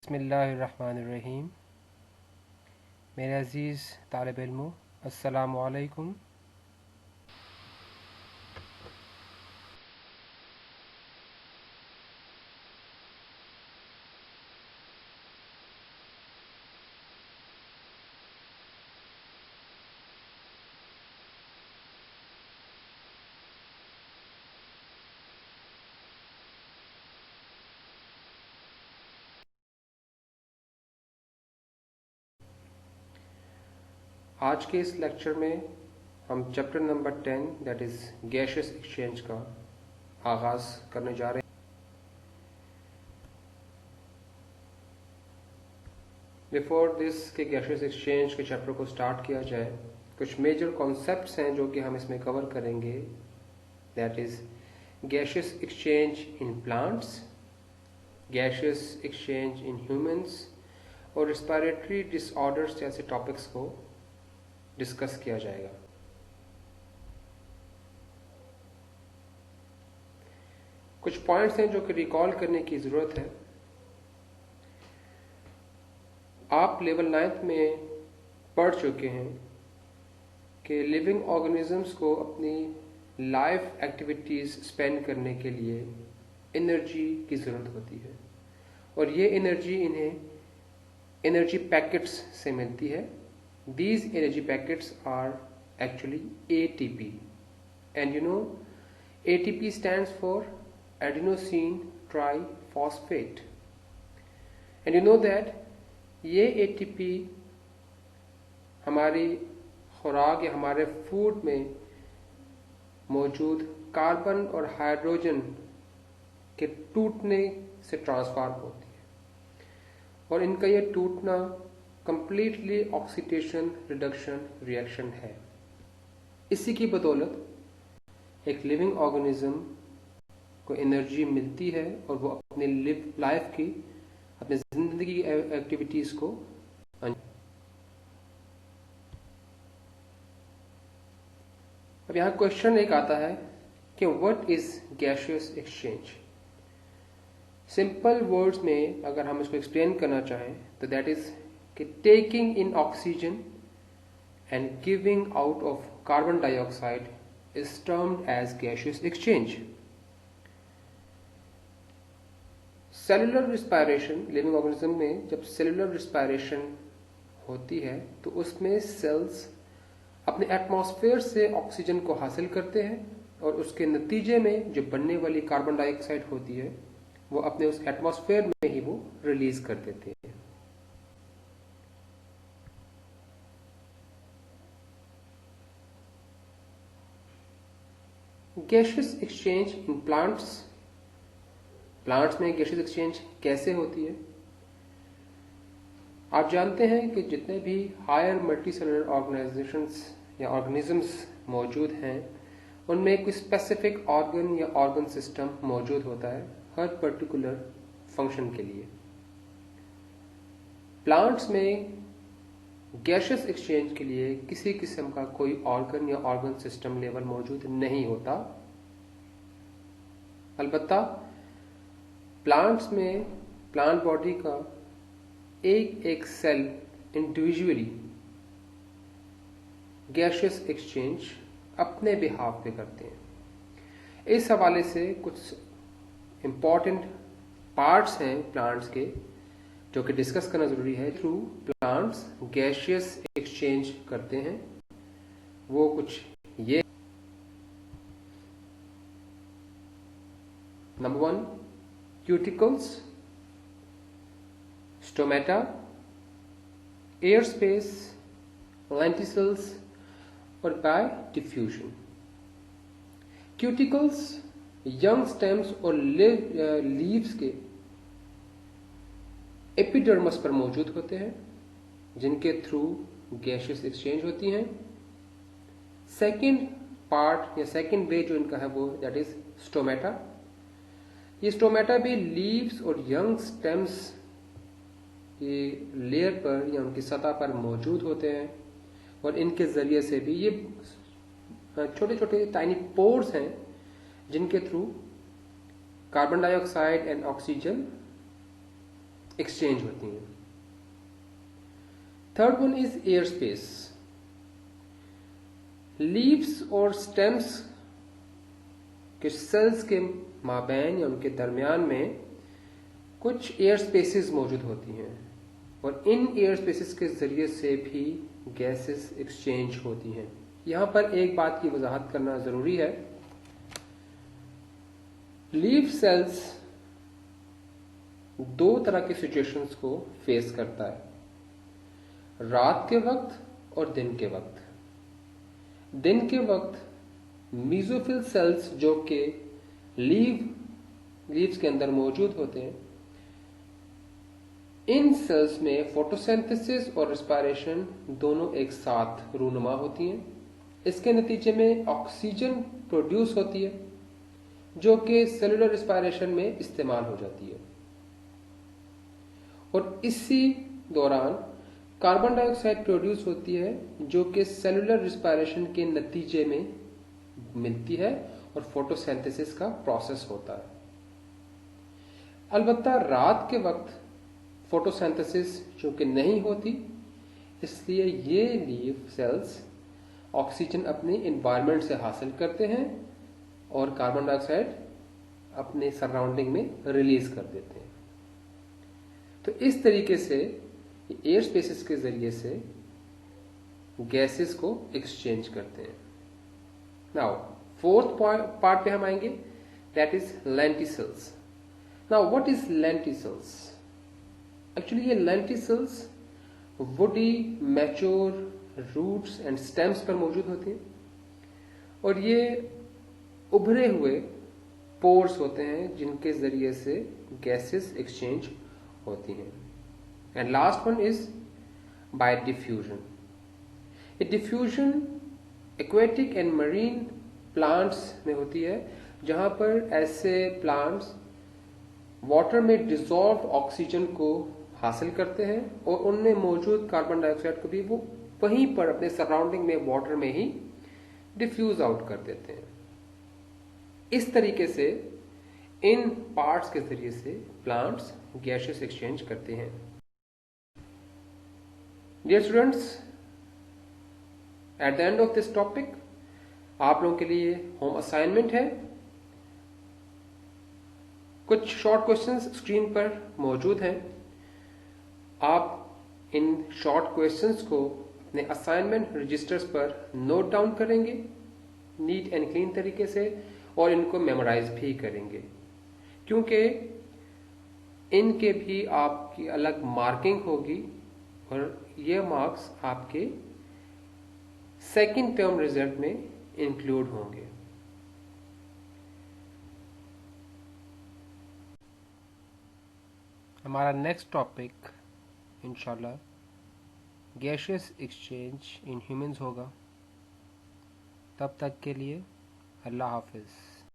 बिस्मिल्लाहिर्रहमानिर्रहीम। मेरे अज़ीज़ तालिब इल्मों, अस्सलामु अलैकुम। आज के इस लेक्चर में हम chapter number 10 that is gaseous exchange का आगाज़ करने जा रहे हैं। बिफोर दिस के गैशियस एक्सचेंज के चैप्टर को स्टार्ट किया जाए, कुछ मेजर कॉन्सेप्ट्स हैं जो कि हम इसमें कवर करेंगे। That is gaseous exchange in plants, gaseous exchange in humans और रेस्पिरेटरी डिसऑर्डर्स जैसे टॉपिक्स को डिस्कस किया जाएगा। कुछ पॉइंट्स हैं जो कि रिकॉल करने की ज़रूरत है। आप लेवल 9th में पढ़ चुके हैं कि लिविंग ऑर्गेनिजम्स को अपनी लाइफ एक्टिविटीज़ स्पेंड करने के लिए एनर्जी की ज़रूरत होती है और ये एनर्जी इन्हें एनर्जी पैकेट्स से मिलती है। These energy packets are actually ATP, and you know ATP stands for adenosine triphosphate, and you know that ये ATP हमारी खुराक या हमारे फूड में मौजूद कार्बन और हाइड्रोजन के टूटने से ट्रांसफॉर्म होती है और इनका ये टूटना कंप्लीटली ऑक्सीडेशन रिडक्शन रिएक्शन है। इसी की बदौलत एक लिविंग ऑर्गेनिज्म को एनर्जी मिलती है और वो अपने लाइफ की अपनी जिंदगी की एक्टिविटीज को अब यहाँ क्वेश्चन एक आता है कि what is gaseous exchange. Simple words में अगर हम इसको एक्सप्लेन करना चाहें तो that is taking in oxygen and giving out of carbon dioxide is termed as gaseous exchange. Cellular respiration, living organism में जब cellular respiration होती है तो उसमें cells अपने एटमॉस्फेयर से ऑक्सीजन को हासिल करते हैं और उसके नतीजे में जो बनने वाली कार्बन डाइऑक्साइड होती है वो अपने उस एटमॉस्फेयर में ही वो रिलीज कर देते हैं। गैशियस एक्सचेंज इन प्लांट्स में गैशियस एक्सचेंज कैसे होती है। आप जानते हैं कि जितने भी हायर मल्टीसेलुलर ऑर्गेनाइजेशंस या ऑर्गेनिजम्स मौजूद हैं उनमें कोई स्पेसिफिक ऑर्गन या ऑर्गन सिस्टम मौजूद होता है हर पर्टिकुलर फंक्शन के लिए। प्लांट्स में गैशियस एक्सचेंज के लिए किसी किस्म का कोई ऑर्गन या ऑर्गन सिस्टम लेवल मौजूद नहीं होता। अलबत्ता प्लांट्स में प्लांट बॉडी का एक एक सेल इंडिविजुअली गैशियस एक्सचेंज अपने बिहाफ पे करते हैं। इस हवाले से कुछ इंपॉर्टेंट पार्ट्स हैं प्लांट्स के जो कि डिस्कस करना जरूरी है। थ्रू प्लांट्स गैशियस एक्सचेंज करते हैं वो कुछ ये। Number 1 cuticles, stomata, air space, lenticels और by diffusion. Cuticles young stems और लीव्स के एपिडर्मस पर मौजूद होते हैं जिनके थ्रू गैशियस एक्सचेंज होती हैं। सेकेंड पार्ट या सेकेंड वे जो इनका है वो दैट इज स्टोमेटा। ये स्टोमेटा भी लीव्स और यंग स्टेम्स के लेयर पर या उनकी सतह पर मौजूद होते हैं और इनके जरिए से भी ये छोटे छोटे टाइनी पोर्स हैं जिनके through carbon dioxide and oxygen exchange होती हैं। Third one is air space. Leaves और स्टेम्स के सेल्स के माबैन या उनके दरमियान में कुछ एयर स्पेसेस मौजूद होती हैं और इन एयर स्पेसेस के जरिए से भी गैसेस एक्सचेंज होती हैं। यहां पर एक बात की वजाहत करना जरूरी है। लीफ सेल्स दो तरह की सिचुएशंस को फेस करता है, रात के वक्त और दिन के वक्त। दिन के वक्त मीजोफिल सेल्स जो कि लीव्स के अंदर मौजूद होते हैं, इन सेल्स में फोटोसिंथेसिस और रेस्पिरेशन दोनों एक साथ रूनुमा होती हैं। इसके नतीजे में ऑक्सीजन प्रोड्यूस होती है जो कि सेलुलर रेस्पिरेशन में इस्तेमाल हो जाती है और इसी दौरान कार्बन डाइऑक्साइड प्रोड्यूस होती है जो कि सेलुलर रेस्पिरेशन के नतीजे में मिलती है और फोटोसिंथेसिस का प्रोसेस होता है। अलबत्ता रात के वक्त फोटोसिंथेसिस जो कि नहीं होती, इसलिए ये लीफ सेल्स ऑक्सीजन अपने एनवायरनमेंट से हासिल करते हैं और कार्बन डाइऑक्साइड अपने सराउंडिंग में रिलीज कर देते हैं। तो इस तरीके से एयर स्पेसेस के जरिए से गैसेस को एक्सचेंज करते हैं। नाउ फोर्थ पार्ट पे हम आएंगे, that is lenticels. Now what is lenticels? Actually ये lenticels woody mature roots and stems पर मौजूद होते हैं और ये उभरे हुए पोर्स होते हैं जिनके जरिए से गैसेस एक्सचेंज होती हैं। And last one is by diffusion. ये diffusion aquatic and marine plants में होती है, जहां पर ऐसे प्लांट्स वाटर में डिसॉल्व ऑक्सीजन को हासिल करते हैं और उनमें मौजूद कार्बन डाइऑक्साइड को भी वो वहीं पर अपने सराउंडिंग में वाटर में ही डिफ्यूज आउट कर देते हैं। इस तरीके से इन पार्ट्स के जरिए से प्लांट्स गैसेस एक्सचेंज करते हैं। Dear students, at the end of this topic आप लोगों के लिए होम असाइनमेंट है। कुछ शॉर्ट क्वेश्चंस स्क्रीन पर मौजूद हैं। आप इन शॉर्ट क्वेश्चंस को अपने असाइनमेंट रजिस्टर्स पर नोट डाउन करेंगे नीट एंड क्लीन तरीके से और इनको मेमोराइज भी करेंगे, क्योंकि इनके भी आपकी अलग मार्किंग होगी और ये मार्क्स आपके सेकंड टर्म रिजल्ट में इंक्लूड होंगे। हमारा नेक्स्ट टॉपिक इंशाल्लाह गैसियस एक्सचेंज इन ह्यूमंस होगा। तब तक के लिए अल्लाह हाफिज़।